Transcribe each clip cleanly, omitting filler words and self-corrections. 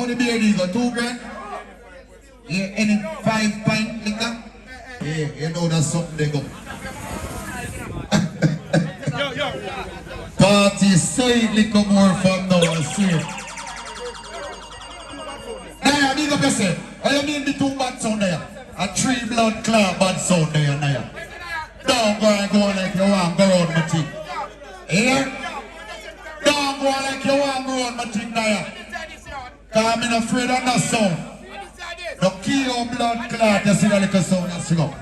How the beer do go? 2 grand? Yeah, any 5 pint liquor? Yeah, you know that's something they go. Party slightly come more from now and see. Naya, big up yourself. What you mean the 2 bad sound there? A 3 blood clot bad sound there, Naya. Don't go and go like you want go round my thing. Here? Don't go like you want go round my thing, Naya. Cause I'm not afraid of that sound. No key or blood clot, you see that little sound and sing up.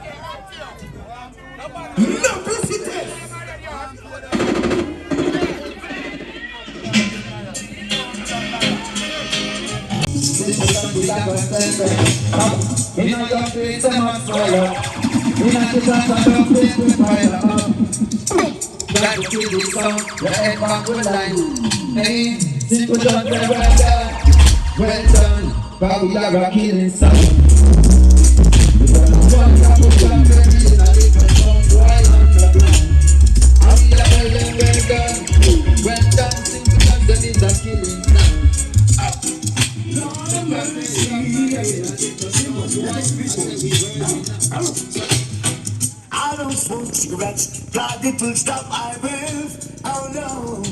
No pussy. Well done, but we are a killing sound. Well done, simple done, that is a killing sound. I don't smoke cigarettes, blood it will stop, I will. Oh no.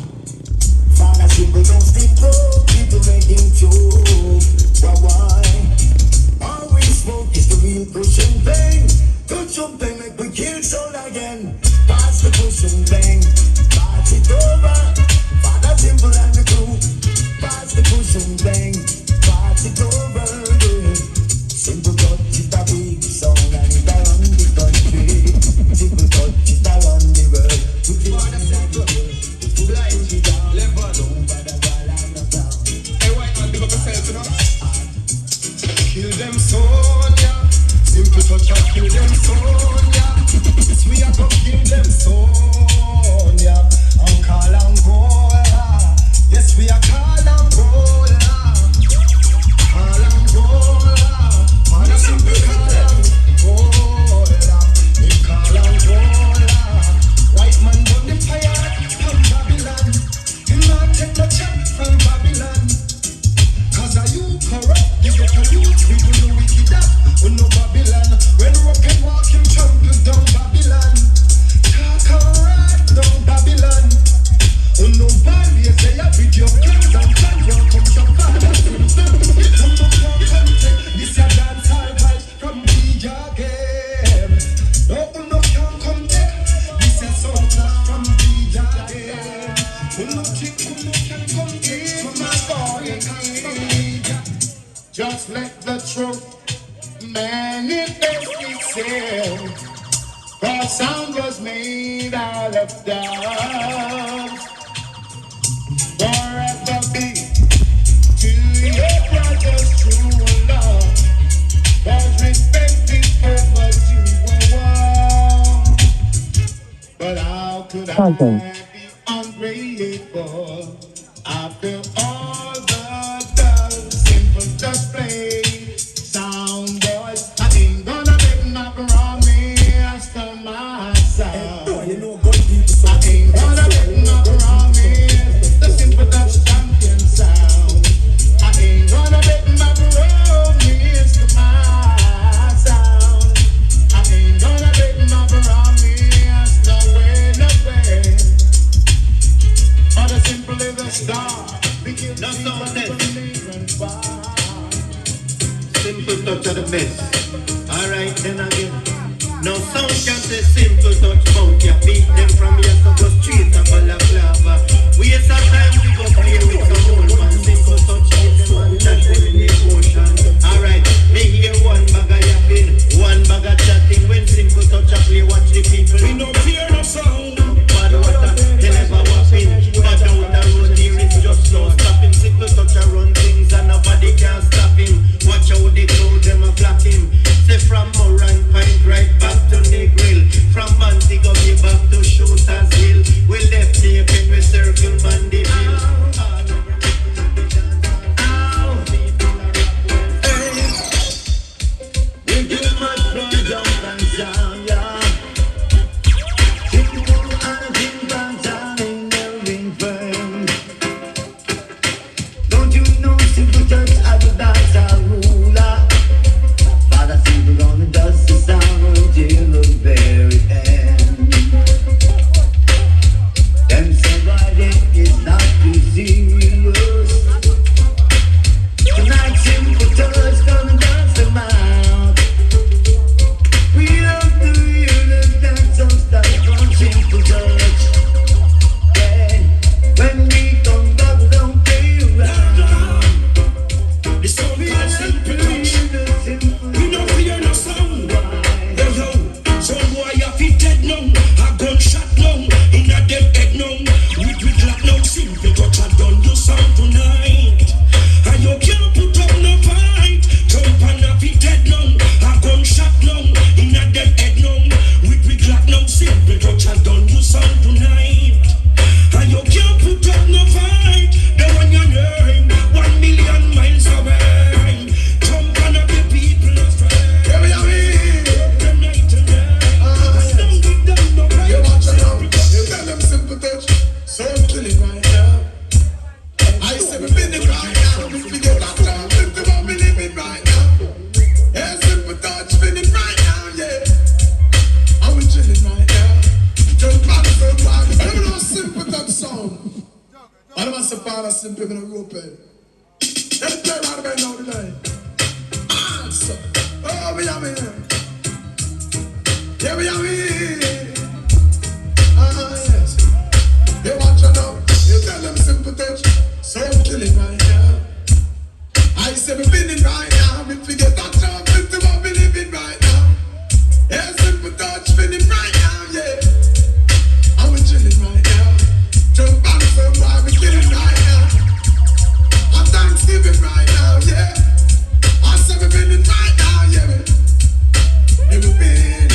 Father simple don't stick up, people making joke. Why? All we smoke is the real pushing thing. Good something make we kill soul again. Pass the pushing thing, pass it over. Father simple and the crew. Pass the pushing thing, pass it over. Yeah. Simple touch is a big song and it around the country. Simple touch is around the world. Kill them Sonia, simple touch and kill them Sonia. Yes, we are gonna kill them Sonia. And call Angola. Yes, we are call Angola. Call Angola. Man, a simple call Angola. We call Angola. White man burn the fire from Babylon. He not take no check from Babylon. Cause are you corrupt? You get a youth, people know wicked up. Oh no Babylon. When rock and walk him trample down Babylon. Talk alright down Babylon. Oh no barriers, they have with your kings and plans. Welcome to Father Simpson. Come no come take this a dancehall vibes from DJ game. No no come take this a soundclash from DJ game. No chick come take from my boy. Just let the truth manifest itself. The sound was made out of dust. Forever be to your brother's true love. Cause respect is overdue. But how could I be ungrateful after all the simple just play sound boys? I ain't gonna make my promise to myself. You know good people. I ain't gonna make my promise the simple Dutch champion sound. I ain't gonna make my promise to myself. I ain't gonna make my promise no way, no way. Or the simple is a star. No sound that simple touch of the best. Alright then again. No sound can say simple touch bout ya. Beat them from here to the street of Balaclava. Waste of time we go play with some old man. Simple touch hit them and touch them in the ocean. Alright, me hear one bag of yapping, one bag of chatting. When simple touch a play, watch the people. We no fear no sound. Bad water, they never whopping. But down the road here is just no stopping. Simple touch a run things and nobody can stop him. Watch how they throw them a flock him. Say from Moran Pine right back to the grill. From Montego Bay back to And I must have found a simple in a rope. Let's play right about now today. Oh, we are here. Yeah, we are here. Yes. They watch you now. You tell them simple touch. So I'm killing right now. I say we feeling right now. We forget that job. It's what we living right now. Yeah, simple touch. Feeling right now, yeah. And we chilling right now. Jump on some while we killing right now. I'm Thanksgiving right now, yeah. I say we feeling right now, yeah. And we feeling.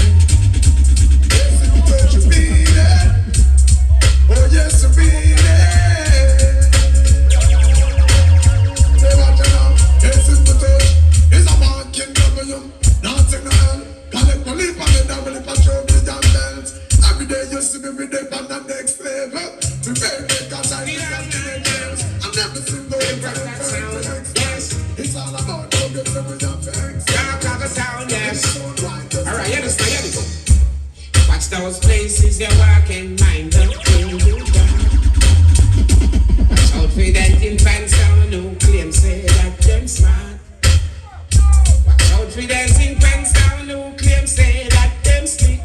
Yes, simple touch, you feeling. Oh, yes, you feeling. Say what you know. Yes, simple touch. It's a marking W. Nothing else. Collect my leap on the double if I show me damn bells. Every day you see me with them on the next level. We very because I need that to the girls. I'm never seen the way from the first. Yes. It's all about progress and with your thanks. Talk the sound, yes. Alright, you understand, you understand. Watch those places you're walking, mind the thing you got. Watch out for that infant sound, no claim say that them smart. Watch out for that infant sound, no claim say that them slick.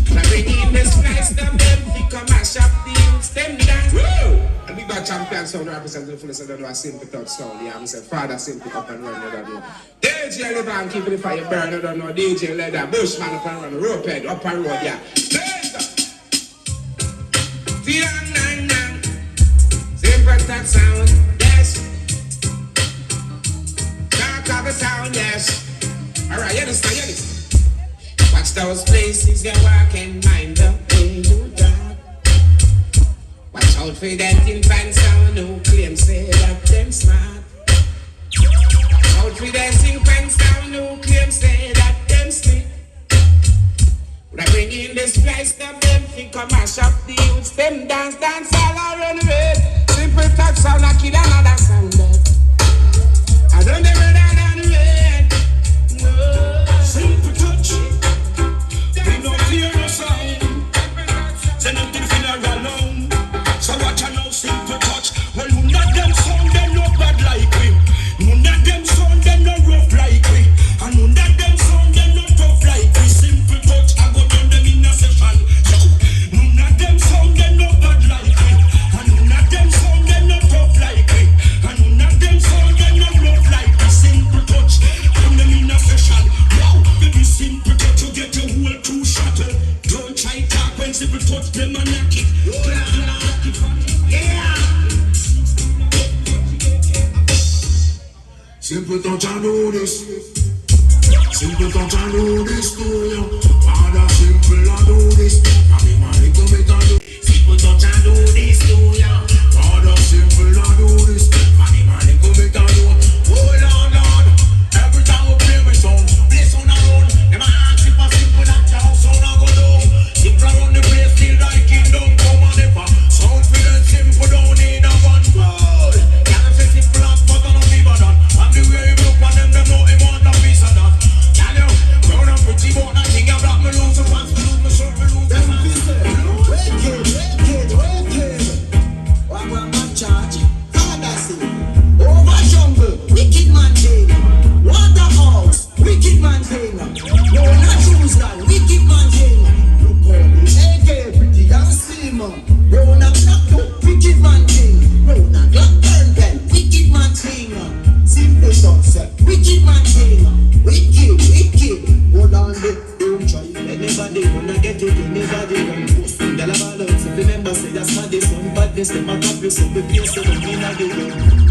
But I bring in this nice them come mash up the youths, them dance. Woo! And we got champion sound representing the fullest of the simple touch sound. Yeah, I'm saying father simple up and run, you don't know. DJ live and keep the fire burn, you don't know. DJ leather, bushman up and run, rope head up and road, yeah. Nang. Simple touch sound, yes. Talk of the sound, yes. Alright, you understand, you understand. Watch those places you're walking, mind the way you talk. Watch out for that infant sound, no claim say that them smart. Watch out for that infant sound, no claim say that them slick. When I bring in this place, them think I mash up the youths, them dance all around the red. Simple touch sound, I kill another sound. I don't ever down the red. No. Simple touch. We don't fear no sound. Send them to the funeral alone. So watch I know simple touch. Well, none of them sound, them no bad like we. None of them sound, them no rough like we. And none of them sound, them no tough like we. Simple touch, I go down them in a session. So, none of them sound, them no bad like we. And none of them sound, them no tough like we. And none of them sound, them no rough like we. Simple touch, down them in a session. Wow, baby, simple touch, you get your whole two shot. Don't try talk when simple touch, them a knock it. Yeah. Simple touch, I know this. Simple touch, I know this. Father, simple, I know this. Mommy, money, come make I do. Simple touch, I know this. Father, simple, I know this. Mommy, money, come make I do. Oh, Lord, every time we play with song, play on our own. Them a ask if a simple that your house sound a go down. Simple around the place, still like kingdom come on if a sound for them simple don't need a one word. Can't say simple as but I don't give a that. And the way him look on them know him want a piece of that. Tell you, round and pretty but that thing you block me lose. So once me lose, me short, me lose. Them wicked. What one man charge? Father say, over jungle, wicked man thing. Waterhouse, wicked man thing. No, not Jerusalem, wicked man thing. Look how this AK pretty and slim. Round and black, wicked man thing. Round and black turn pen, wicked man thing. Simple sunset, wicked man thing. Wicked. Hold on there, don't try. Anybody wanna get it, anybody wanna post. Tell about us, if remember say that's not this one. But this them a copy, so the place they don't mean a do.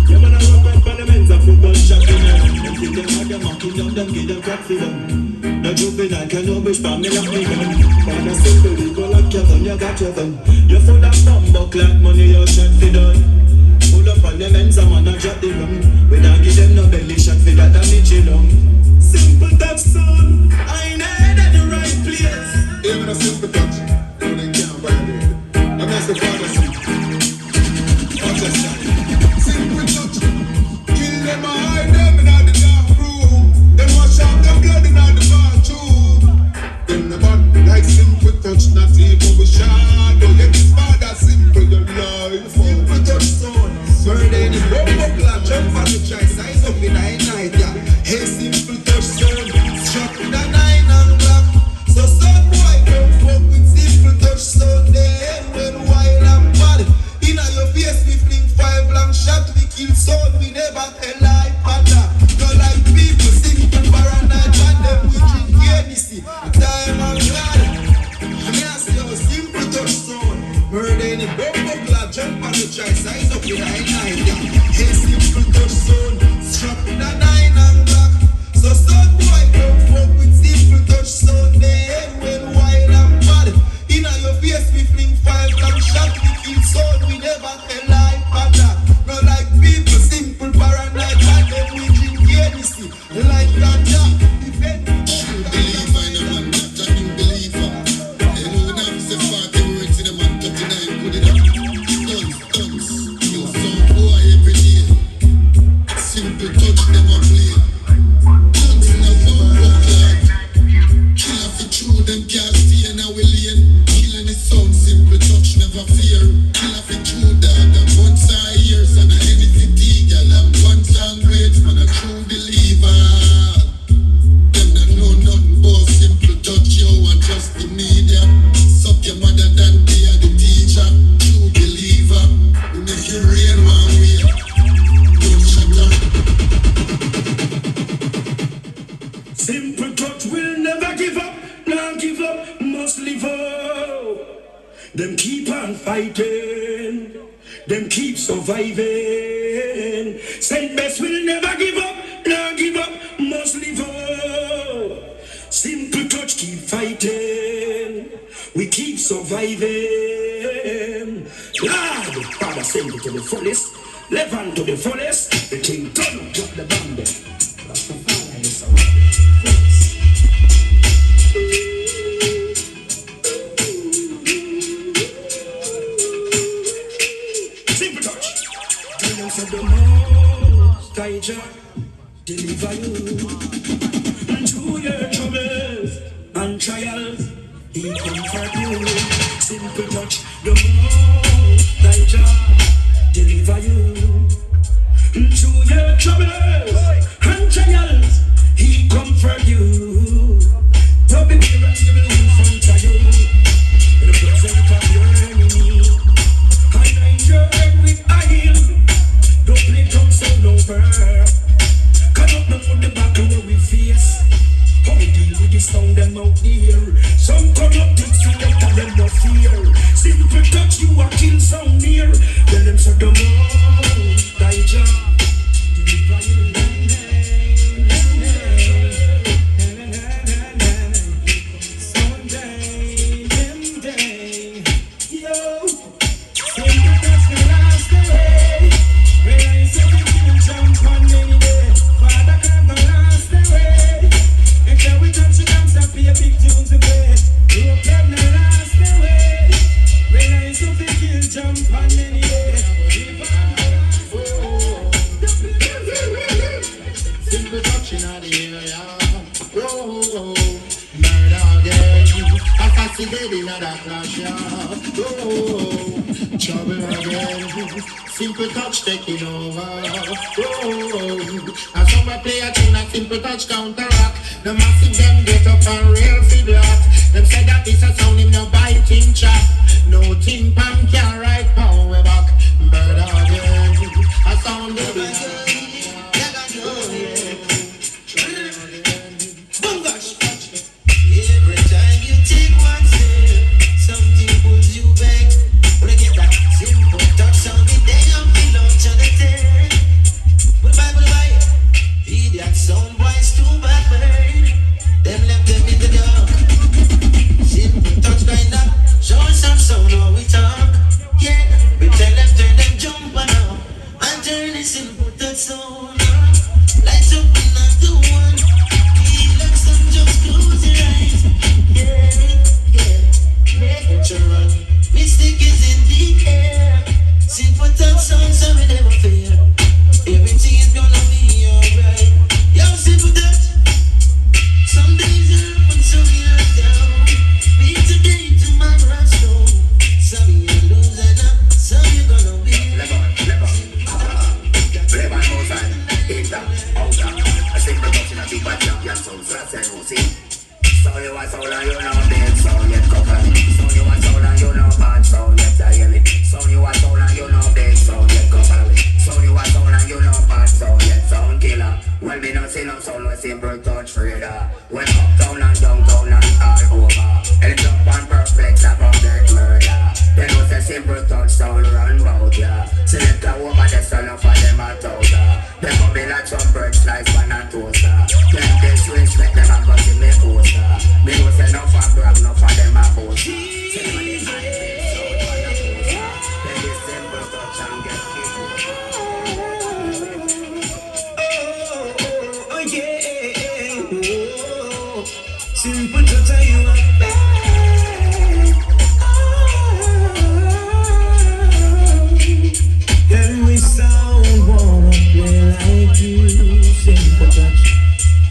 You wanna run up parliaments and football shot in them. Them think them hard, them mocking them, them give them crap for them. No juvenile can no wish for me like me gun. Wanna simple people like your gun, you got your gun. You full of bumbo clad money, you shot for done. Pull up on them ends, I'm gonna drop the rum. We don't give them no belly shot for that damage you long. Simple touch son, I ain't head at the right place. Even a simple touch, they can't violate. And that's the father simple. What's that sound? Simple touch, kill them or hide them in the dark room. Them wash out them blood in the bathroom. Them the bad like simple touch, not even with shadow. Yet this father simple, your life. the bumper clap, jump on the track, size up with a nine, yeah. Hey, simple touch sound, strap in a 9 and black. So son boy, don't fuck with simple touch sound. They head when wild and bad. Inna your face, we fling 5 long shot. We kill sound, we never tell lie for that. No like people, simple paranoid, and them we drink Hennessy. Like ganja, defend. Believer in a man, not a new believer. They know now, say 40 words in a man, 39 put it up. Tons, you some boy every day. Simple touch, them a play. Tons in a bumper clad. Killer for true, them can't stay in our lane. Killing is sound, simple touch, never fear. Killer for true, dog, and once a years. And a anything girl, and once and great, man, a true believer. Them that know nothing but simple touch, yo, and trust the media. Suck your mother than they are the teacher. True believer, we make you rain one way. Don't shut up. Simple touch will never give up, not give up, must live up. Them keep on fighting, them keep surviving. Saint Best will never give up, not give up, must live up. Simple touch keep fighting, we keep surviving. Lord, Father send it to the fullest, live on to the fullest. The king done, drop the bomb there. That's the fire, this one. Simple touch. Billions of the most I deliver you through your troubles and trials. He comfort you. Simple touch. The most I deliver you through your troubles and trials. He comfort you. Don't be irresponsible in front of you. In the presence of your enemy. Anoint your head with oil. Don't play tongue sound over. Cut up the foot the battle where we face. How we deal with the sound them out here. Some corrupted selector them no fear. Simple touch you a kill sound near. Tell them so the most I just deliver you. Simple touching out the area. Oh, murder again. Assassinated in that clash. Oh, trouble again. Simple touch taking over. Oh, as someone play a tune, a simple touch counteract. The massive them get up and real feedback. Them say that this a sound him no biting chat. No tin pan can right power back. Murder again. A sound the Every time you take one step, something pulls you back. When I get that simple touch sound, it they don't feel out to the turn. Goodbye. Idiot sound boys too bad bird. Them left them in the dark. Simple touch kinda show some sound how we talk. Yeah, we tell them turn them jump on now and turn the simple touch sound. Lights up in the one. Relax and just close your eyes. Yeah. Natural. We stay yeah. Select a woman, the son of them a toaster. Them come in like some bird slice and a toaster. Them disrespect them and go see me poster. Me no say no for brag, no for them a boast. Say them a the high face, so on a poster. Then this simple touch and get kicked. Oh, yeah. Oh, simple touch and you are back. And we sound wanna play like you. Simple touch.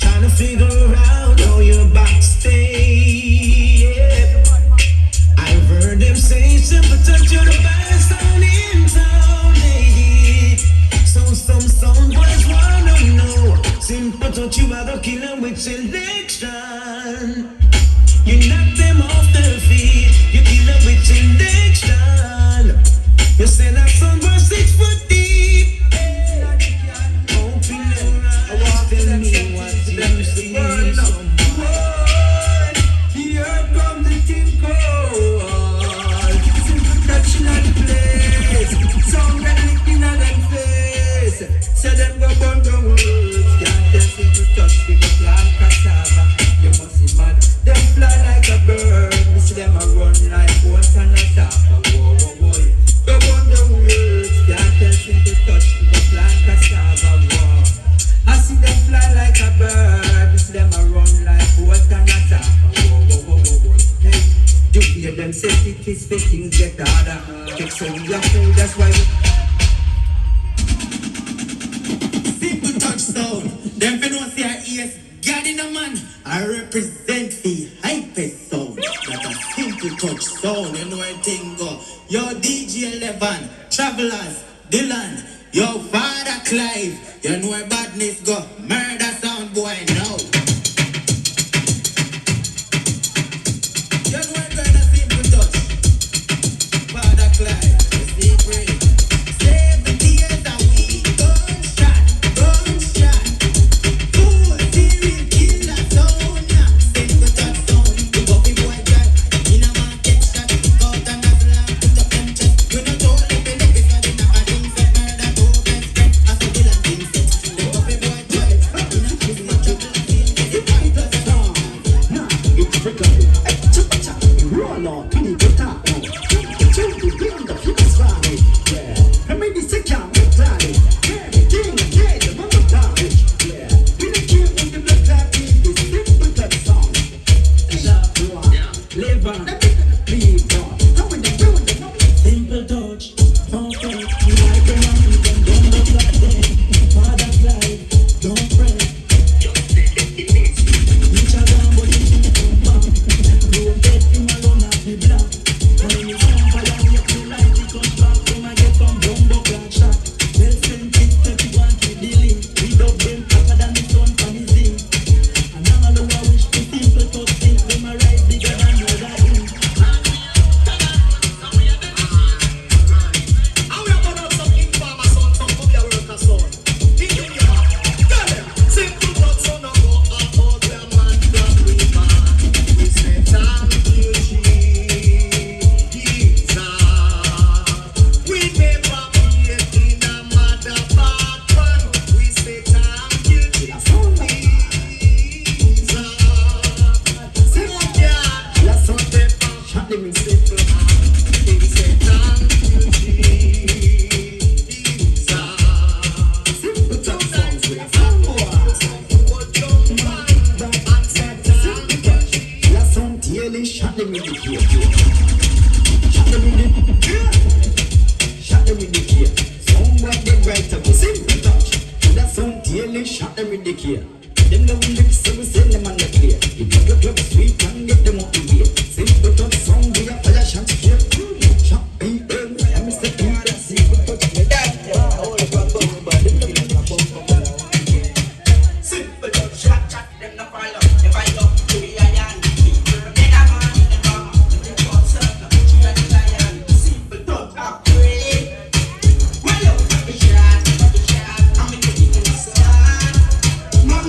Trying to figure out how you're backstage. Yeah. I've heard them say simple touch, you're the best sound in town, lady. Some boys wanna know. Simple touch, you are the killer with selection. You knock them off their feet. You kill them with selection. You send that sun for 6 foot deep. Open your eyes, tell me what you see. Here comes the team call. Simple touching on the place. Sound get licking on them face. Say them go burn the words. Can't tell simple touch people plant cassava. You must see mad. Them fly like a bird. Me see them a run like boats and a sapper. Whoa, whoa, whoa. Go on the words, can't tell simple touch to the plant cassava war. I see them fly like a bird, I see them a run like boats and a sapper. Whoa, whoa, whoa, whoa, whoa. Hey, you hear them say things get harder. Take so we are full, that's why we simple touch sound. Them fi know say our ears God in a man. I represent the hypest sound. That a simple touch sound. You know where thing go. Yo DJ 11, Travelers, Dylan, yo Father Clive. You know where badness go. Murder sound boy now. You know where going a simple touch. Father Clive, the secret. 70 years a week, gunshot. Full serial killer sound, yeah. Simple touch sound. You go be boy guy. In a market shot, out and a slam, put up them chest. You know don't let me know because in a thing set murder to best friend. I saw Dylan thing set. They go be boy guy. In a kiss my trouble scene, get it right to sound. Nah, it's freaking. Hey, chop, roll on, to the guitar. Children, bring the flips for me. Yeah, and maybe say can't be tired. Everything, yeah, the mother damage. Yeah, we don't care what the blood type is. This simple touch song. Live on, leave on. How we do it? Simple touch, perfect. You like them and you can don't look like them. Father Clive, don't fret. Reach a down, but you should come back. Don't get him alone at the block. And when you come for them, you feel like it comes back. Come and get some bumbo clap shot. They'll send it to you and keep dealing. We dub them hotter than the sun from his zinc. And now I know I wish to simple touch things. Them a rise bigger than the other ink. Shot them in the gear. Them the lyrics, so we send them on the clear. You get the club sweet and get them up the way. Simple touch song, we a fire shot here. Shot B.M. I'm Mr. P. That's simple touch. Simple touch, shot, them the fire. If I go to the iron, then I'm on the bar. The God circle, you and the lion. Simple touch, upgrade. Well, the shot, I'm in the sun. Mom,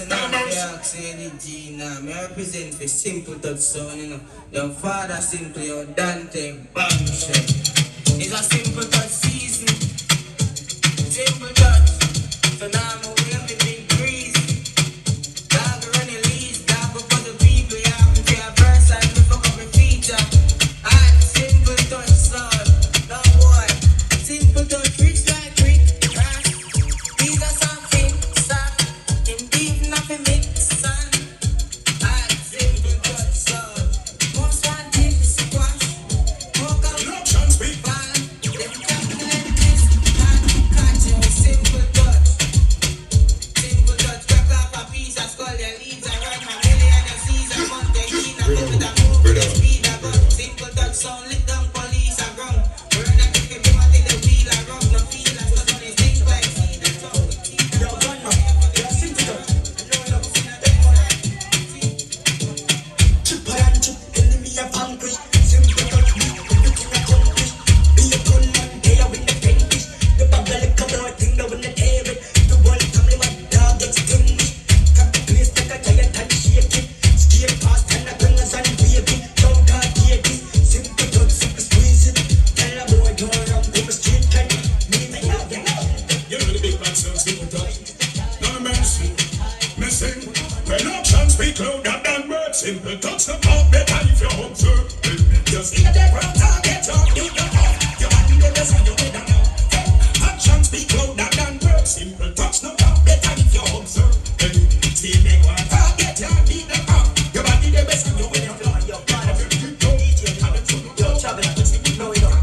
listen up, yeah, say the G now. Me represent for simple touch sound, you know. Your father simple, your Dante bombshell. It's a simple touch season. Simple touch. So now I'm away with big breeze. Dog run the leads, dog go for the people, yeah. I'm to a verse and we fuck up a feature. And simple touch sound. No boy. Simple touch, rich like quick. These are something soft. Indeed, nothing mix son. And simple touch sound. Most wanted squash. Walk out. Elections speak. Ball. Them calculate this. And catch you. Simple touch. Simple touch. Crack off a piece of skull. Your leaves are run a million of season. Monte Kina. Come with a move. With the speed of gun. Simple touch sound. Lit down police and ground. Burn a kick if you want till the wheel a rub. No feel as stuck on his thing like seed and tongue. Yo, run now. Yo, simple touch. Chip and chip, enemy of vanquish. Simple touch me, everything accomplished. Be a gunman, they are with the finish. The bubble like a boy, thing that when they tear it. The world family, my dog extinguished. Cut the place like a giant and shake it. Skate past and the gunners and wave it. Don't cut this. Simple touch, simple squeeze it. Tell a boy, go around, go a street cut. Me, they have it. You know the big bad sound, simple touch. No mercy, missing. When options speak louder than words, simple touch the mouth better if you observe. Just hit the ground, target up, you don't know. Your body the best and you better know. Actions speak louder than words, simple touch the mouth better if you observe. See me go and target you, beat the mouth. Your body the best and you better know. Yo, God, I'm Yo, travel, no, you don't.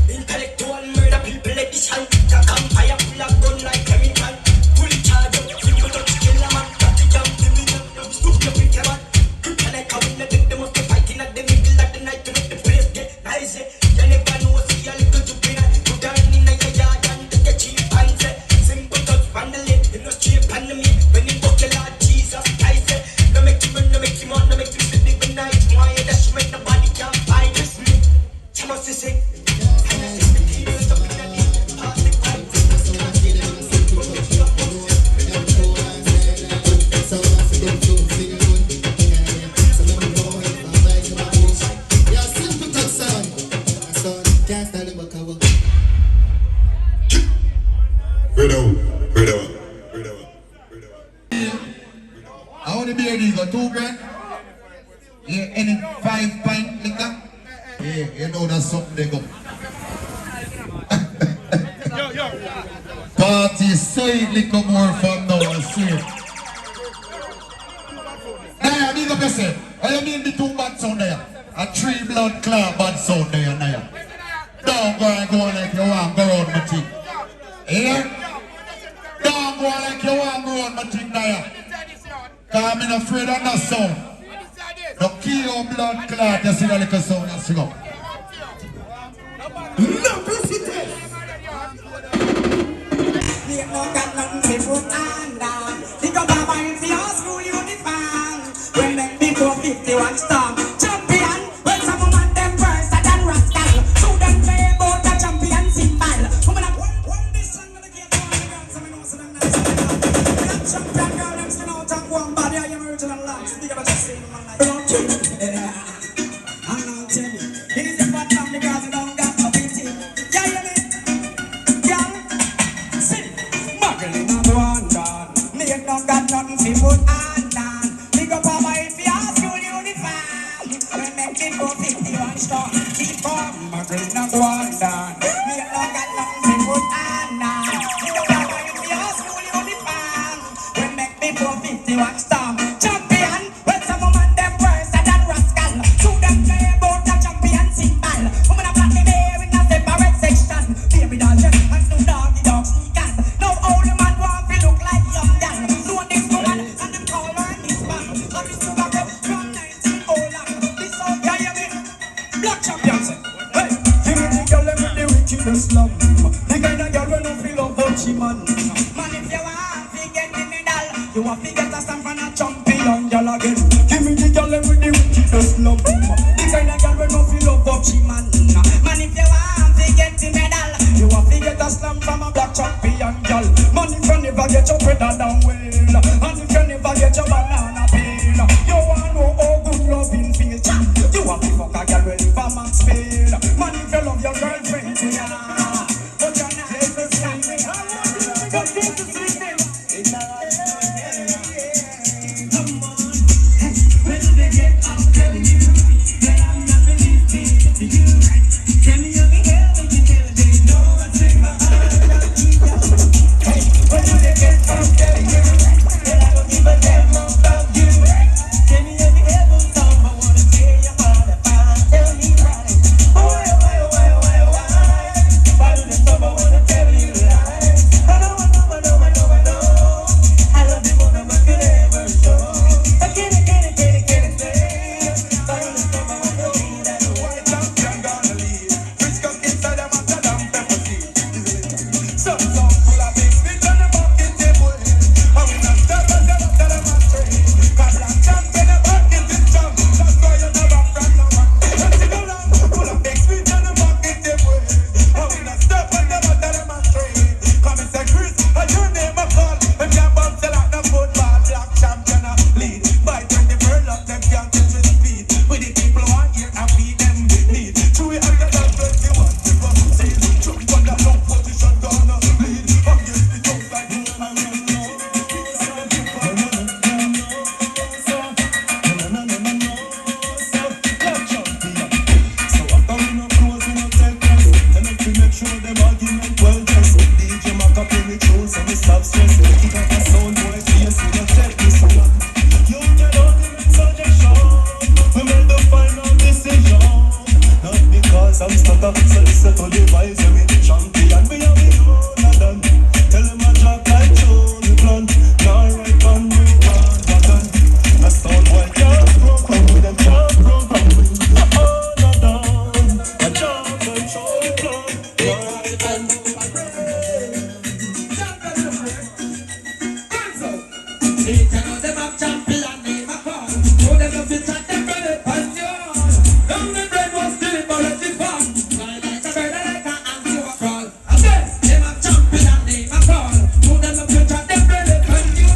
Intellectual murder people like this hand. The campfire full of gun like chemical. Full charge up, simple touch kill a man. Got the jump, the middle, no stop the big man. Kryptonite come in the big, they must be fighting at the middle of the night to make the place get noisy. You never know, see a little jupina. Put down in a yard and take a cheap and say simple touch family, you know cheap and me. When you book your Lord Jesus, I say no make him run, no make him on, no make him sleep the good night. Why you dash make nobody can find this me. She must be sick. And I see the tears up in the deep, past the pipe. I want to be ready, go 2 grand. Yeah, any 5 pint liquor. Yeah, you know that's something they go. Party say liquor more from now and see it. Naya, big up yourself. What you mean the 2 bad sound there? A 3 blood clot bad sound there, Naya. Don't go and go like you want go round my thing. Here? Don't go like you want go round my thing, Naya. Cause I'm not afraid of that sound. No key your blood clot, you see that little sound and sing up. No pussy. We ain't no got nothing to put on down. Think about buying for your school uniform. When them people 51 storm. Champion, when some woman them worse than rascal. So them play about the champion symbol. Woman up, one this song gonna get on the ground. So me know so them nice and them. That champion girl them skin out and one body. I am original lance. Think about just saying man like don't kill me. I'm not telling you. It is a bad time because you don't got no pity. Yeah, you know me? Girl, sit. Muggle in a London. Me ain't no got nothing to put on down. Big up on my your school uniform. When them people 51 strong. Keep on muggle in a London. Me ain't no got nothing to put on down. Big up on my your school uniform. When them people 51 strong. Champion, when some woman them worse than rascal. So them play about the champion symbol. Woman a black the bear in a separate section. Baby doll jet and Snoop Doggy dog sneakers. Now all the man want to look like young gal. Know this woman and them call her this man. So this woman them from 19 old long. This song, yeah, you mean? Black champion say, hey, give me the girl with the wickedest slum. The kind of girl when no feel love about she man. Man, if you want to get the medal, you want to get a stamp and a champion girl again. Give me the girl with the wickedest slum. The kind of girl when no feel love about she man. Man, if you want to get the medal, you want to get a stamp from a black champion girl. Man, if you never get your pedal down. They tell them I'm champion, name a call. So them up to chat them brother pan you. Down the bread was still but let it fall. Fly like a bird, like a ant you a crawl. I bet them a champion, name a call. So them up to chat them brother pan you.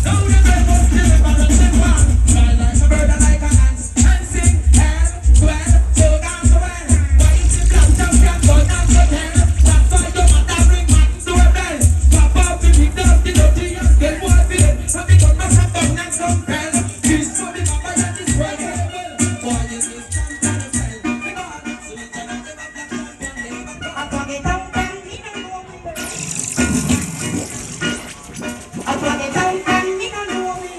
Down the bread was still but let it fall. Fly like a bird, like a ant. And sing hell, well, so dance well. Why is it black champion, go down to hell? That's why you mother bring man to a bell. Pop up the big dusty dirty and get more feel. Some people must have done and some bell. This for the mama and this for the devil. Boy, you is champion of hell. Because so you tell them them a black champion. I plug it down, then he don't know me. I plug it down, then he don't know me.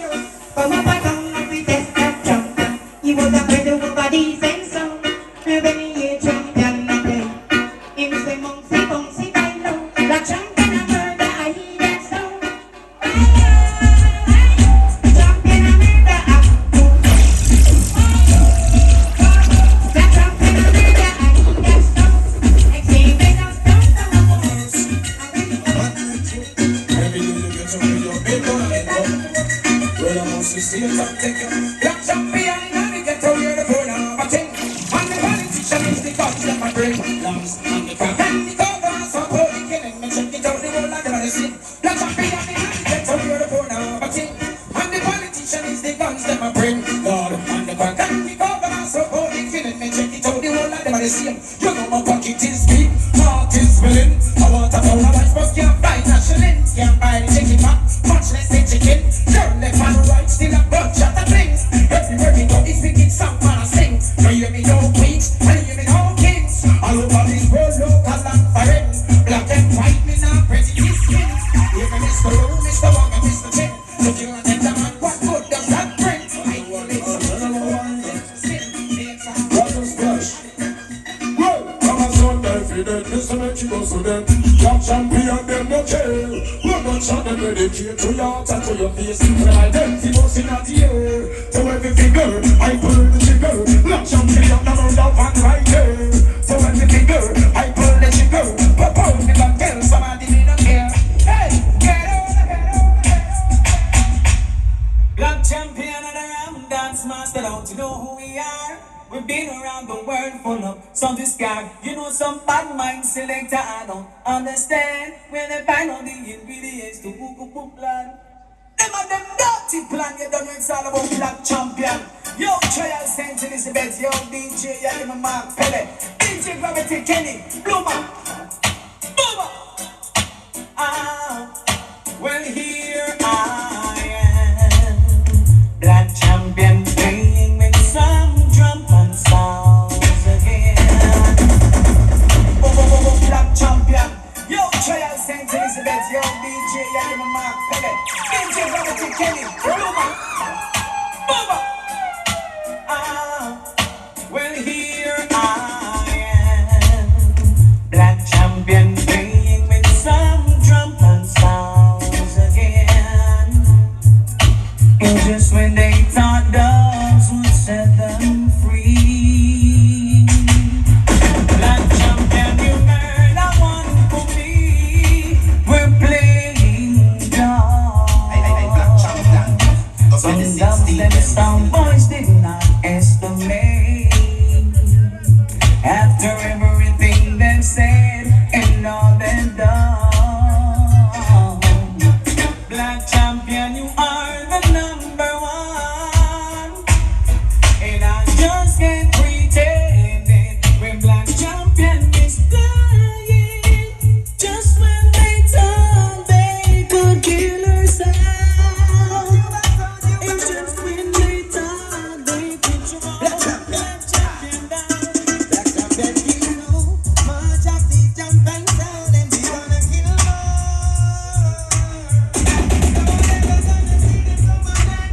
From up and down, and we test that champion. He was a better over decent sound. When he hear champion again. Him say Muncie, Muncie, I know. The champion a murder, I hear that sound. Champion a murder, I know. The champion a murder, I hear that sound. Exhibit us down to the walls. Every day you get up with your big head up. Well, I must see it and take it. Black champion, and we get to hear the phone of a thing. And the politician is the guns that my brain lungs. And the crack and the cover, so holy killing me, check it out, the whole lot of the scene. Black champion, and we get to hear the phone of a thing. And the politician is the guns that my brain Lord. And the crack and the cover, so holy killing me, check it out, the whole lot of the scene. You know my pocket is big, heart is willing. I want a pound of rice, but can't buy a shilling. Can't buy the chicken back, much less the chicken. Turn left and right, still a bunch of the things. Everywhere we go, it's wicked sound man I sing. You hear me no queens, and you hear me no kings. All over this world, local and foreign. Black and white, me now prejudice skins. Hear me Mr. Low, Mr. Wong, and Mr. Chin. Look you and the man, what good does that bring? I will make some Rather splash. Well, come on, Sunday, feed it, Mr. Make go so them. Black champion, them no care. We're not shot them dedicate to your heart and to your face. When I identity was in the air. To every figure, I pull the trigger. Black champion, I'm on the van right there. To every figure, I pull the trigger. Pop out, me can tell somebody me don't care. Hey, get over, get over, get over. Black champion and a ram dance master, don't you know who we are? We've been around the world full of some discard. You know some bad mind selector, I don't understand. When they find all the ingredients to cook plan. Them and them dirty plan, you don't know it's all about black champion. Yo, Trial St. Elizabeth, yo, DJ, yeah, give me Mark Pele. DJ Gravity Kenny, Bloomer, Boomer. Well, here I am, black champion, playing with some drum and sounds again. Black champion, yo, Trial St. Elizabeth, yo, DJ, yeah, give me Mark Pele. DJ Gravity Kenny, Bloomer, Boomer. Well, here I am, black champion, playing with some drum and sounds again. And just when they thought dogs would set them free, black champion, you murder one for me. We're playing dogs. Some dogs them sound boys did not estimate. After everything they've said and all they've done, black champion, you are the number one. And I just can't pretend it when black champion is dying. Just when they thought they could kill herself. It's just when they thought they could draw black champion down. Black champion, you know, much of these champions sound and we gonna kill more. No, never gonna see them come on that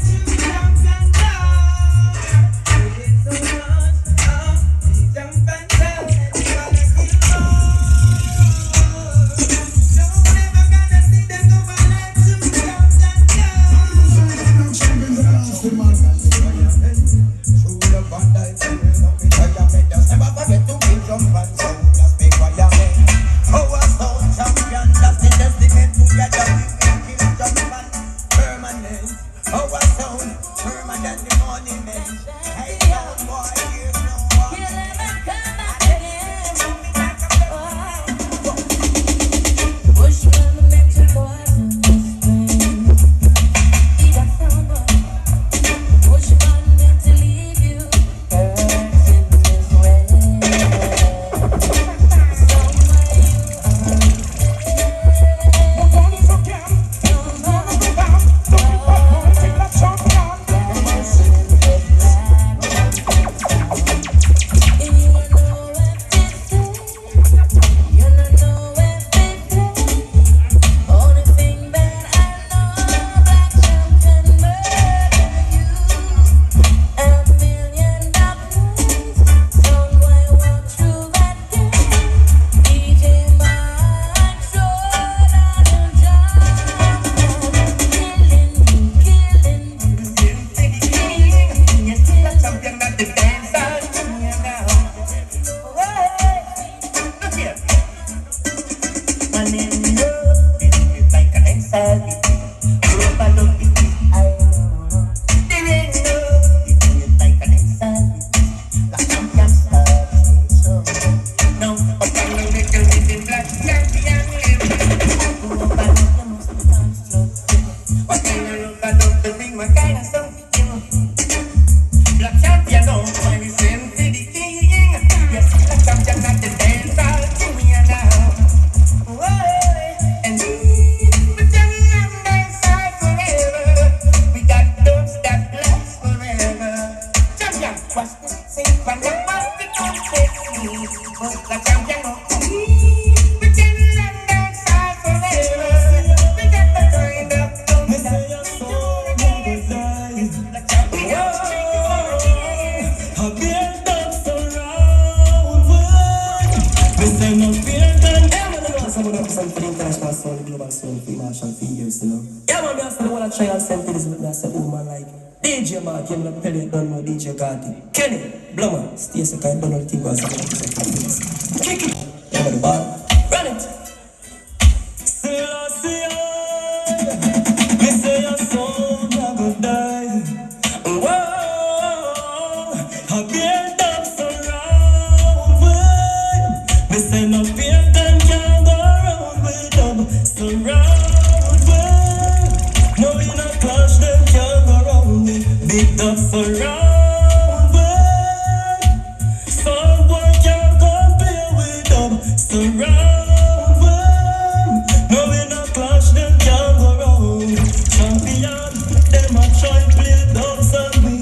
sent to this with me, I said, oh man, like, DJ Mark, you're gonna play it done with DJ Gotti. Kenny, Blummer, stay so kind, don't know the thing was kick it. Yeah, the ball. Run it. Selassie, me say your soul never die. Whoa, I build up surround way. Me say no fear them can go around with them surround way. No in a clash them can go around me. Big up surround way. Someone can compare with them surround way. No in a clash them can go around. Champion, them a try play dubs on me.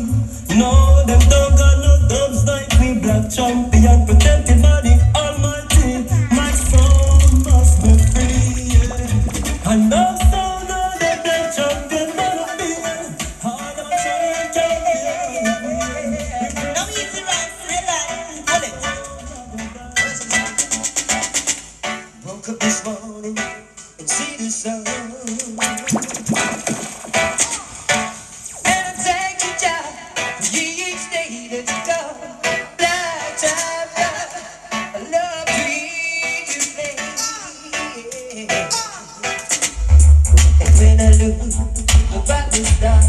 No, them don't got no dubs like me. Black champion, protected by the Almighty. My soul must be free. Yeah. I know so now that the champion must be. All the champion champion. No easy right, relax, hold it. Woke up this morning and see the sun. And I take your job each day that you go. Black champion, I love to hear you play. And when I look about the stars,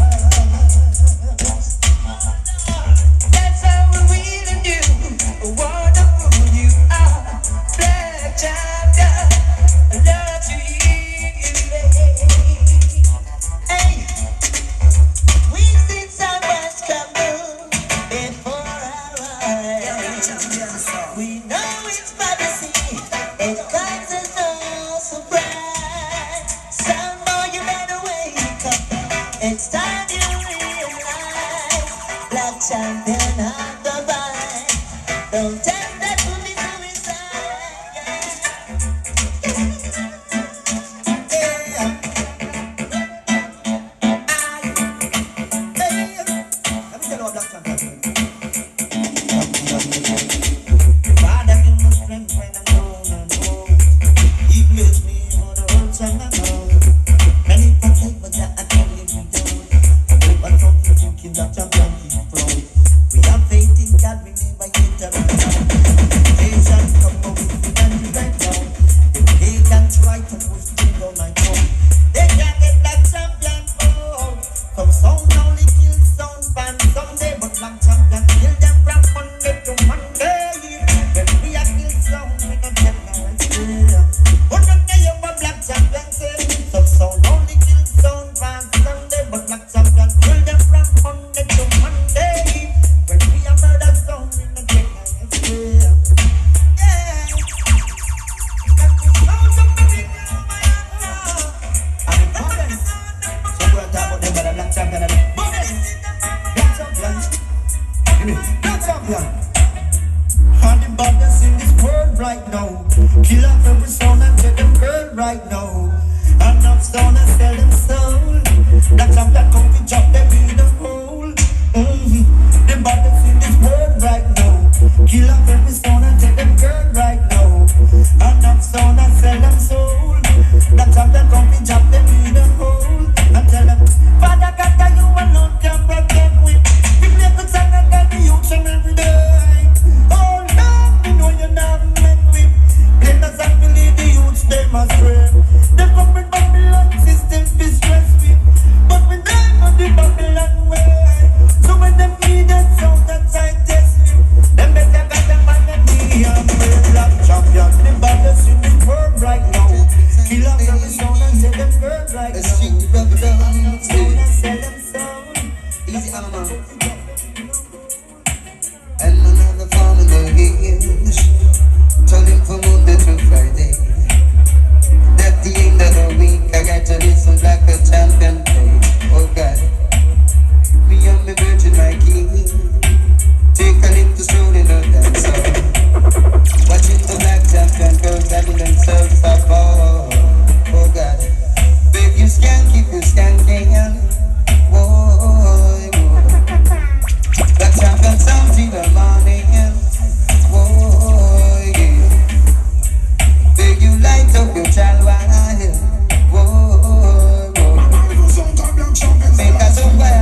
That's how we really do. Wonderful you are. Black champion, I love to hear you play. Hey, we've seen sunrise crumble before our eyes. We know it's fantasy. It comes as no surprise. Some boy, you better wake up. It's time you realize. Black champion of the vine. Don't take that to be suicide. let me tell you what Black champion is. Father, give me strength when I'm down and low. He bless me for the whole time I know. Many protect, but I can't live without. I hope I talk to thinking that champion keep proud. We have faith in God, we never get up. Asian come up with me and we right down. If they can try to push things on my phone, they can't get Black champion. Oh, from sound only kill sound band someday, but Black champion kill them from Monday to Monday. When we are kill sound, we don't get no rest. What don't they have a Black champion say? Some sound only kill sound band Sunday, but Black champion kill them from Monday to Monday. When we are murder sound, we don't get no rest. Yeah. Sound somebody now, my heart. I'm honest. So we're talking about them, but the Black champion are the best. Black champion. Give me Black champion. And the baddest in this world right now. Kill off every sound and get them girl right now. Enough sound and sell them soul. Black champion come to drop them in the hole. The baddest in this world right now. Kill off every sound and get them girl right now. Enough sound and sell them soul. Black champion come to drop them in the hole. And tell them, Father God, that you alone can protect me. We play good song and get the youth from every day. Oh Lord, we know you're not meant with. Play the song, believe the youths, they must pray. The government Babylon system be stressed with. But we don't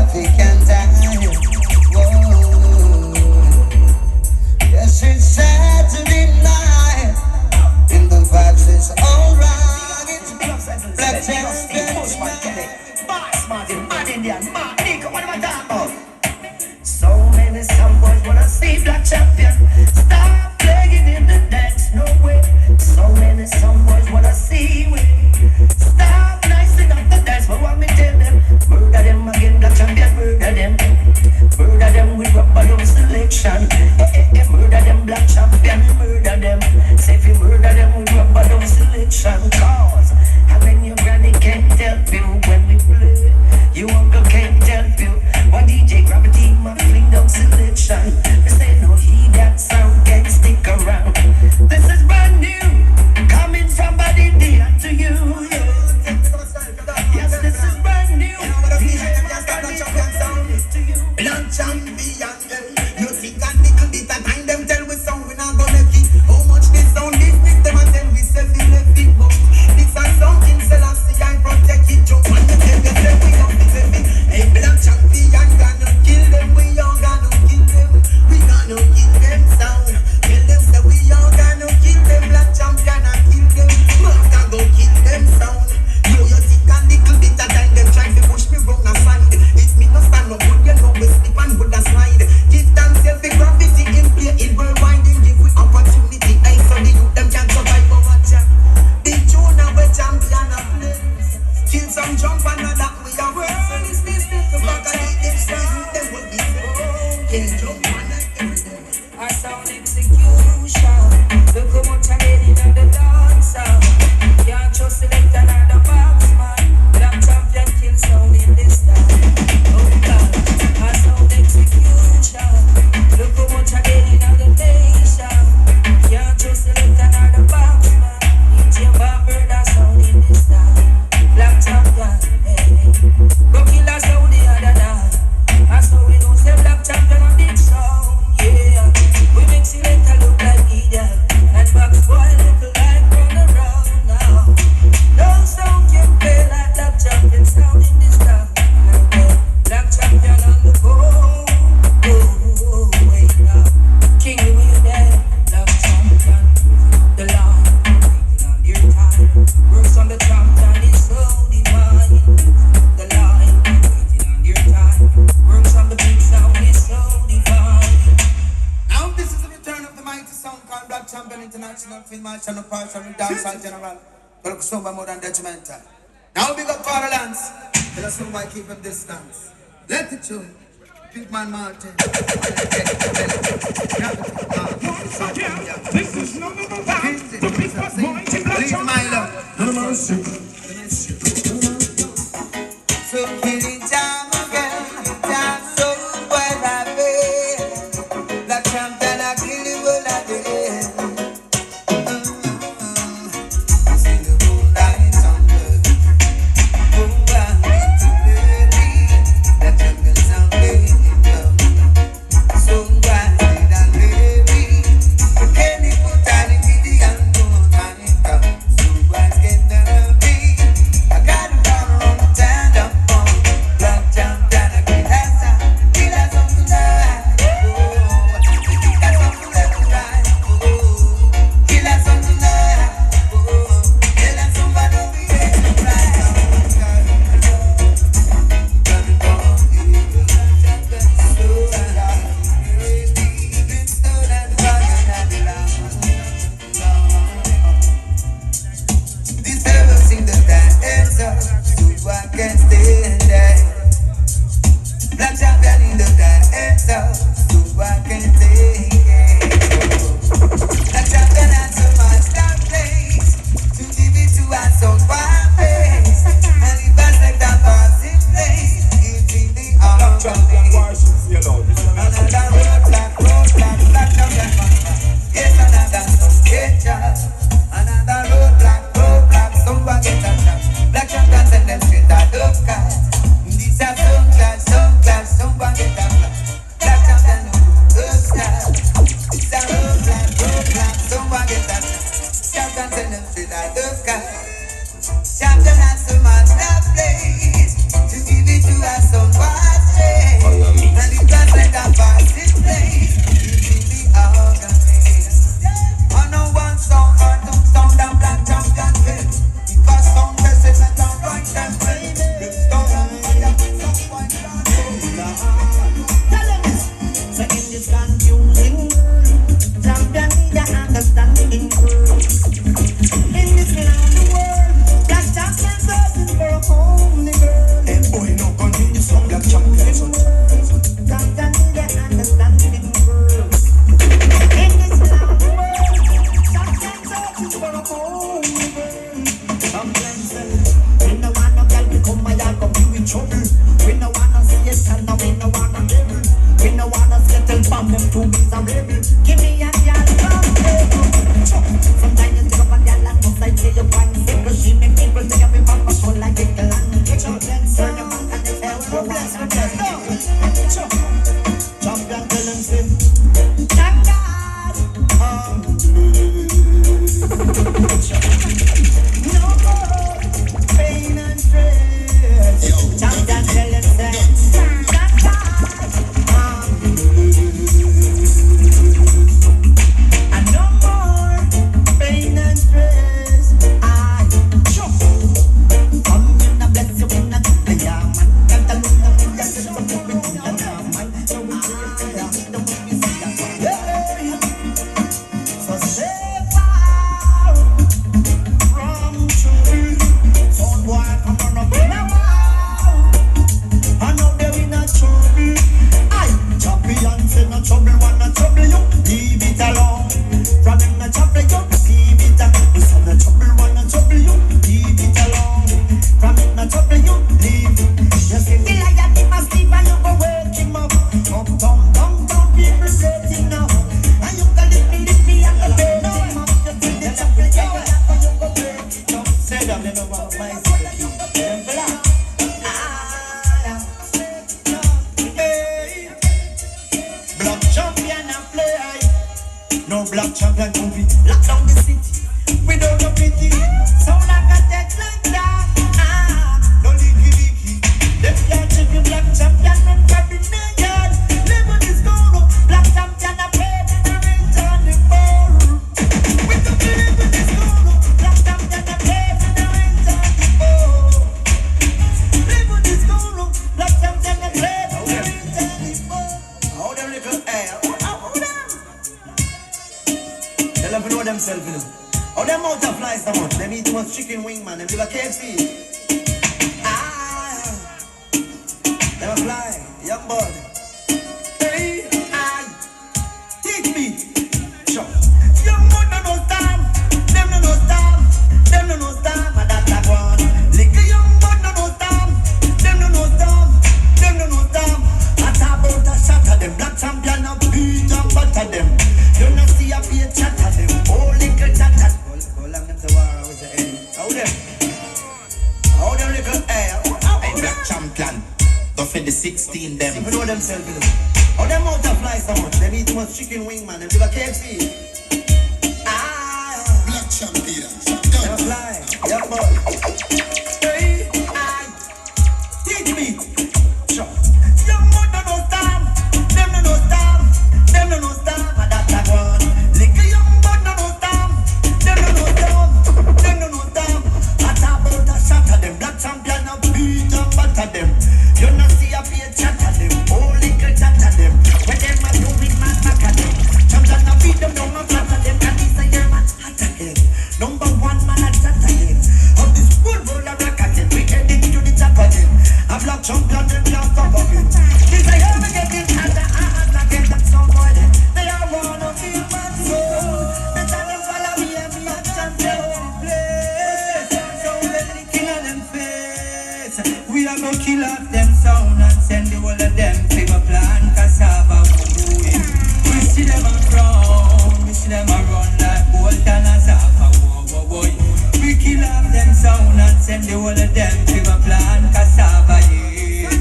African time. Whoa. Yes, it's Saturday night. And the vibes is alright. Black champions night. Boss Martin, Mad Indian, Mad Nico, what am I talking about? So many some boys wanna see black champion. Stop playing in the dance, no way. So many some boys wanna see we. Stop nicing up the dance, but what me tell them? Murder them again, black champion, murder them. Murder them with rubber dub selection. Murder them, black champion, murder them. Say if you murder them with rubber dub selection. Cause how when your granny can't help you when we play, your uncle can't help you. One DJ Gravity must fling down selection. They say no, he that sound can't stick around. This is brand new, coming from body dear to you. Yes, this is brand new. Black champion, you think and nickel bit of time them tell we sound we not gonna keep. How much this sound this them and then we say we left it but this a sound in Selassie I protect it jump and then they say we don't be it. Hey black champion gonna kill them, we all gonna kill them. We gonna kill them sound. Tell them say we all gonna kill them. Black champion and kill them. Mark go kill them sound. Yo you think and nickel bit of time them trying to push me round the side. If me no stand up good you know we slip and would a slide. Give thanks every gravity in play in worldwide and give we opportunity. Hey so the youth them can survive for watch ya. Big tune and we champion a play. Kill some jump and know that we are world is this the back of the youth them will be saying jump and every day. Our sound execution. Look how much I did in the dance. Can't just select another box man. Black champion kill sound in this time. Oh God, our sound execution. Look how much I did in the nation. Can't just select another box man. DJ Bob murder sound in this time. Black champion, hey. Go kill a sound the other night. That's how we don't say black champion on big sound, yeah. We make selector look like idiot. And box boy look like run around now. No sound can play like black champion sound in this town. Black champion on the go. Oh, wait now. King Louis there. Black champion. The Lord waiting on their time. Works on the champion is so divine. The Lord waiting on their time. Works on the big sound is so divine. Now this is the return of the mighty sound called Black Champion International Film March and the partial dancehall general. But so more than detrimental. Now big up for the lands. Tell us why keep him distance. Let it tune. Big man Martin. Once again, this is number one. The big boss mighty black Please my love. So kill it down again. Dance so well I feel. Black champion I kill you all I did. See the moonlight on the oh I need to baby. Black champion sound in love. So bright and baby. Can you put on it in the unknown? So bright can never be. We no wanna see it, and no we no wanna live. We no wanna settle from them too miserable. Give me a girl from table. Sometimes you think of a girl and most I say you find sick. Cause she make people say you be from a soul like it and turn your back and they tell you why. Champion tell them say, thank God. No more pain and stress. Champion tell them say, thank God. And no more pain and stress. I come in a bless you in a good man. Can't tell me nothing that is something we do in our mind. So we do it, the way we see that. So stay far from truth. Son boy, come on up in a while. I know they're in a trouble. I champion say no trouble, wanna trouble you. Leave it alone. From him no trouble you. Leave it alone. We say no trouble, wanna trouble you. Leave it alone. From him no trouble you. Leave. You see the lion he must sleep and you go wake him up. Up, down, people setting up. And you can lift me and the bed. No, I'm up to the trouble you. You go wake him up. Say that they don't want my secret. Them black. Black champion and play. No black champion to be lock down the city without no pity. Sound like a dead like that. No leaky. Them can't check the black champion and grab it in the yard. Live on this corner. Black champion and play the range on the ball. We don't live in this corner. Black champion and play the range on the ball. Live on this corner. Black champion and play the range on the ball. How them little air? How them? Tell them to know themselves, you know. How them out of flies so much? Them eat too much chicken wing, man. Them live a KFC. Them a fly, young boy. Hey, teach me. Sure. Young boy no stop. Them no stop. Them no stop. And that's a one. Little young boy no stop. Them no stop. Them no stop. I talk about a shot of them. Black champion of beat and butter them. You no see a beat chat of them. Oh, little chat of them. Hold on, them to war with the enemy. How them little air? Hey, black champion. Go for the 16 them. People know themselves, you know. How them out of fly so much? Them eat too much chicken wing, man. Them live a KFC. Black champion. Them a fly, young boy. Hey, teach me. Sure. Young boy no stop. Them no stop. Them no stop. And that's a one. Little young boy no stop. Them no stop. Them no stop. I talk about a shot of them. Black champion of beat and butter them. You no see a beat chat of them. Oh, little chat of them. When them a do it, man, back at them. Champion of beat them down and flat of them. And this a year man hot again. Number one man at chat again. Of this good roll of rock at them. We heading to the top again. A black champion them can't stop again. This a year we get it and the heart again. That sound boy them. They are one of the man soul. Better them follow me and me a champion place. So they kill on them face. We are gonna kill off them sound and send the whole of them to a plan cassava wooing. We see them a crown, we see them a run like Bolt and a Zappa, whoa, boy. We kill off them sound and send the whole of them to a plan cassava, yeah. We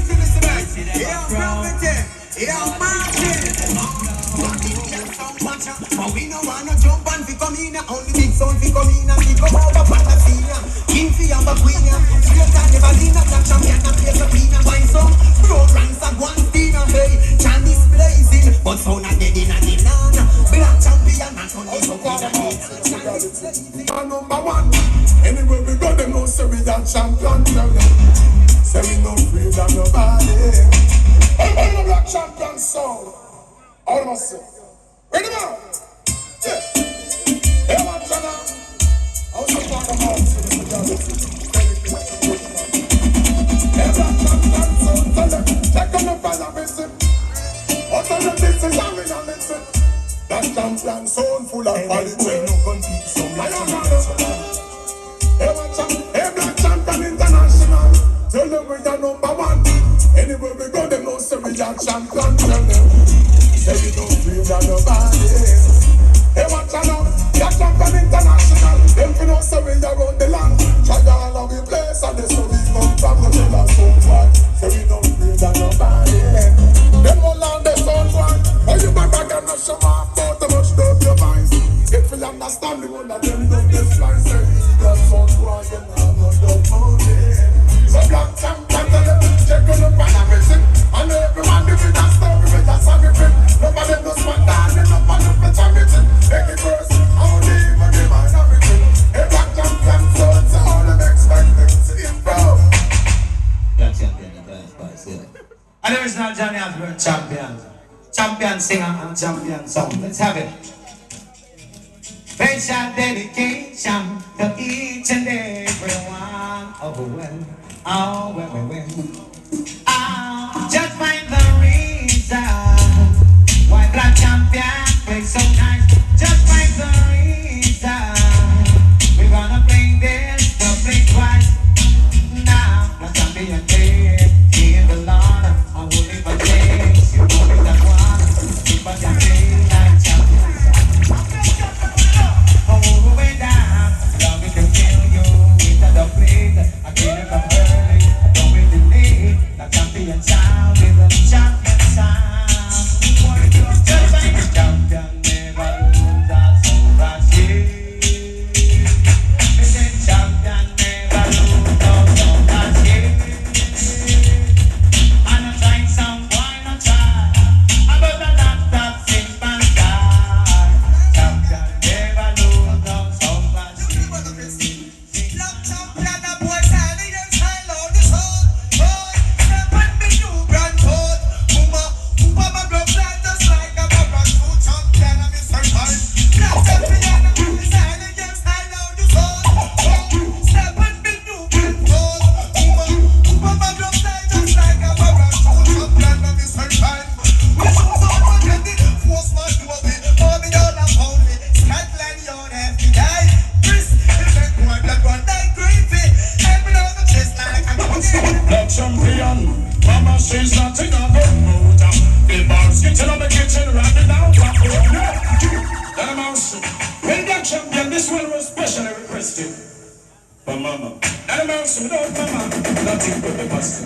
see them a crown. But we no wanna jump and fi come in. Only big sound fi come in and fi come out up on the scene. King fi have a queen. Straight and never lean. Black champion and play the queen. Why some road ranks and one spin. Hey, Chinese blazing, but sound a dead in a the land. Black champion and sound is up in the Number one. Anywhere we go, them know say we are champion. Say we no afraid of nobody. All the black champion sound. All of us say. Ready now? Yeah. Hey, what's your name? I was just talking about this reality. Hey, black champion sound. Tell them, check on the fire, listen. What's on the listen? Yeah, we don't listen. That champion sound full of quality. No gun people, so black champion. Hey, black champion international. Tell them we are number one. Anywhere we go, them know say we are champion. Tell them, say we don't feel that nobody. Hey, watch out now, we are champion international. Them fi know say we are run the land. Try all of we place and this so we come from the tell us so far. Say we don't feel that nobody. Them all on the sound one. Oh, you back and not show off, but the much love your minds. If we understand the one that them don't this line, say that sound one, you know, no doubt about it. So black champion, tell them, check on the panarism. And everyone do it, that's story, we just have it. Nobody knows what that is, nobody knows what charity. Make it first, I won't even the minority. Hey, black champion, so it's all I'm expecting to improve. Black champion, the dance by itself. And the original Johnny Osborne champion. Champion singer and champion song. Let's have it. Special dedication to each and every one. Oh, well. Oh, well. Just find the reason why Black Champion plays so nice. Just find the reason we're gonna bring this to play twice. Now, Black Champion Day, in the Lord, I will live a day. You know me that one, if I can play like champions. All the way down, love me to kill you with the plate. I kill it from early, I don't really need the champion sound with the champion sound. Just like the champion never lose a soul rush. The champion never lose a soul rush. I'm not trying some, why not try? I'm about to knock that sing and die. Champion never lose a soul rush. Black champion, a boy standing inside loud the soul. Boy, step on the new brand code. My blood fly just like a rubber shoe. Champion, I'm Mr. Time. Black champion, a boy standing inside loud the soul. Step on the new brand code. My blood fly just like a rubber shoe. Champion, I'm Mr. Time. We shoot out for 20, force my door with. Oh, me don't have only. Scotland, you're FBI. Chris, if that boy blood run like gravy. Help me out the chest like a Black champion, mama says nothing of a motor. The bars getting on the kitchen, running down top of the That amounts to. Well, Black champion, this one was specially requested for mama. That amounts to without mama, nothing but the pastor.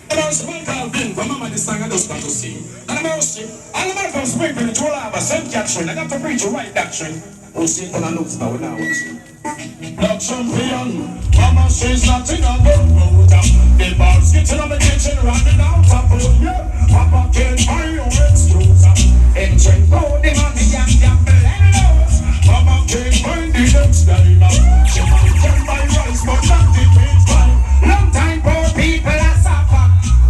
That amounts to one called in for mama, this song I just want to sing. That amounts to all the man from Springfield to all of us, same caption. I got to preach the right doctrine. We'll see it on the notes now, now. Black champion, mama says nothing of a motor. The bars getting on the kitchen, running out of food. Yeah, papa can't find your excuse. Engine loading on the young millennials. Mama can't find the next time. She might can buy rice, but not the meat pie. Long time poor people are suffer.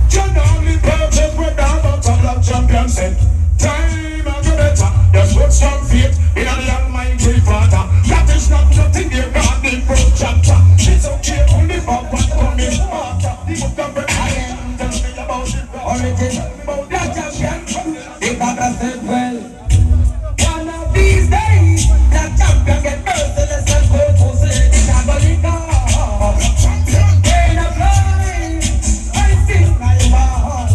You're the only purchase with the but a black champion said. Time and the better. Just put some faith in the Almighty Father. That is not nothing dear God in first chapter. It's okay only for what coming after. The book of the I am tell me about it. Origin about Black champion. The Baba said, well, one of these days, Black champion get merciless and go to say the Jamaican. When I fly, I sing my heart.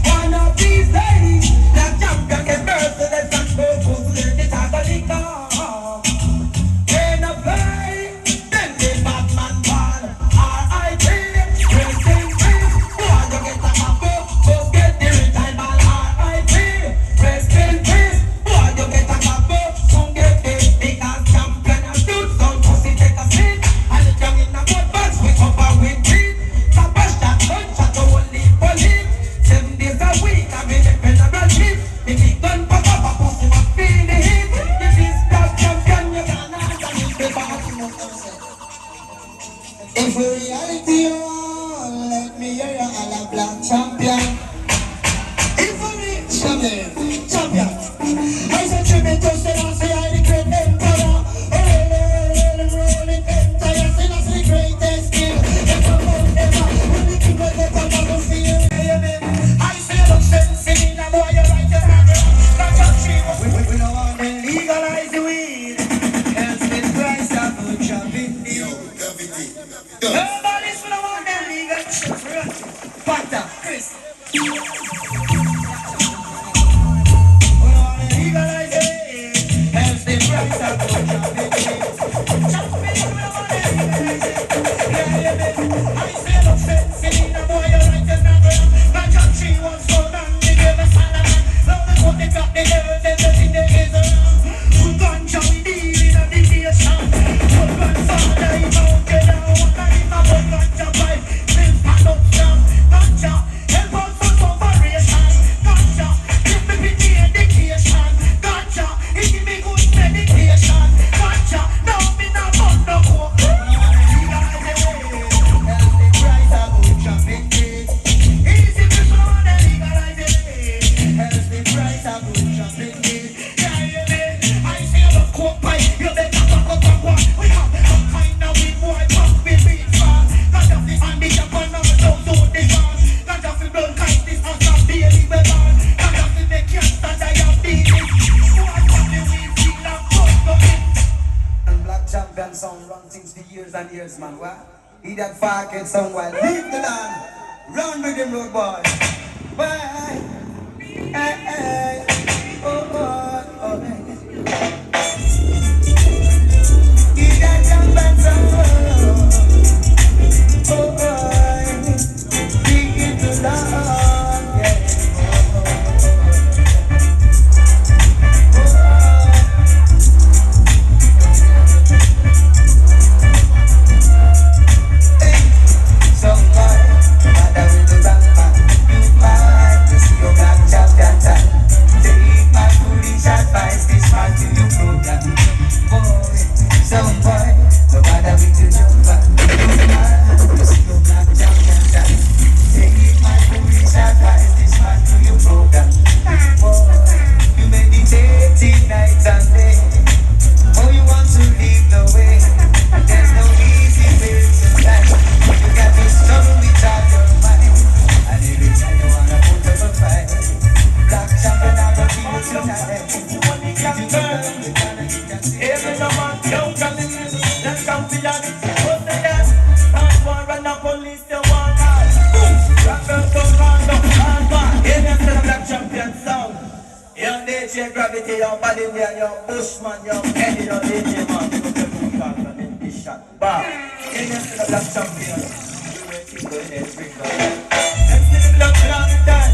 One of these days, Black champion get merciless and go to say the Jamaican. When I fly, then the Batman ball. R.I.P. Rest in peace. Boy, you get a couple, just get the retirement. R.I.P. Rest in peace. Boy, you get a couple, soon get it. Because champion and dudes don't pussy take a seat. And if you're in a good box, we cover with teeth. Sabash that gunshot to only police. 7 days a week, I mean the federal chief. The big gun pop up, a pussy must feel the heat. If this Black champion, you can't answer me before. If reality you want, let me hear you all a Black champion. If me champion. I said tribute to Selassie, I the great emperor. Rolling empire, Selassie the greatest king. Ever, when the king was up on the field. I say look sense in a boy, you like the man. Not just she, we don't want to legalize the weed. Else the price of a job in the Nobody's gonna want them legal shit for us. Factor. Man, what? He that fucking song while leave the land. Run with him, road boy. Bye. Hey, hey. Oh, oh, oh, hey. He that jump and song. Oh, oh. Begin to love. Yeah. Advice this man to you program. Boy, some boy, no matter with you jump back. You see your black champion dance. Take my foolish advice this man to you program. Boy, you meditating night and day. Oh, you want to lead the way. There's no easy way to life. You got to struggle with all your mind. And every time you wanna put up a fight, black champion I go feel you tonight. Every no man don't come in, then come to that. What's the dance? Can't one run the police, they want us. Boom! Rapper don't come down, and back. Here they say the black champion sound. Young DJ Gravity, your body there, your Bushman, your Eddie, your DJ man. You go to the car and then this shot. Bam! Here they say the black champion. You ready to go ahead, bring the light. Let's see the black champion.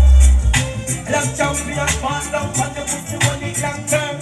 Black champion, pass down, and the pussy money long term.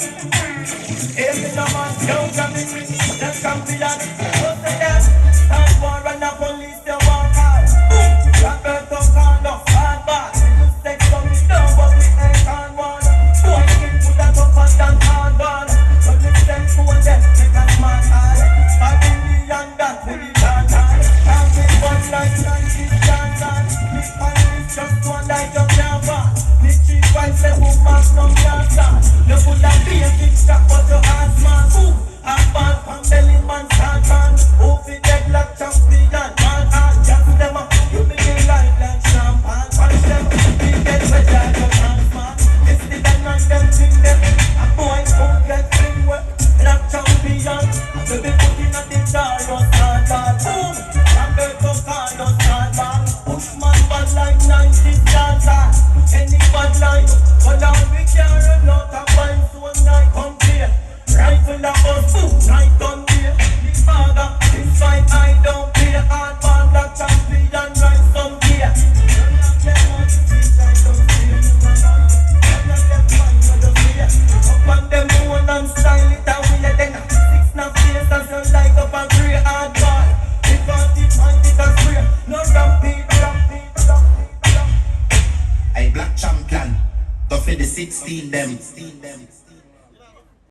Every no man don't come in, then come to that. What's the dance? And war and the police, they walk out. Boom! Roberto Carlos, hard back. You sex on me down, but we ain't on one. Boy, you put that up and down hard ball. But we send for them, make a smart eye. A billion that we the dance hall. And we one like 90 dance hall. Me find this just one like your camera. Me cheap wife say who pass no cancer. You put that be a big shot, but you ask man. Boom! And ball from belly man start man. Who fi dead like champion? Man, all just them up. You be the light like champagne. Punch them, be dead with that your hands man. It's the gun and them thing them. A boy who get thing wet like champion. And we be putting at the jar on start ball. Boom! And they go call on start ball. Pushman ball like 90s dancer. Any bad line, but now we can't run out of vibes one night come clear. Rifle a bus, boom, night on here. This father, this fight I don't play. Hard man, black champion, right some gear. None of them want to see, I don't see. None of them find what to see. Up on them phone and style it and we let them. Six na face as you light up and pray hard ball. Because they find it as real. No rampage. Hey, black champion, go for the 16 them.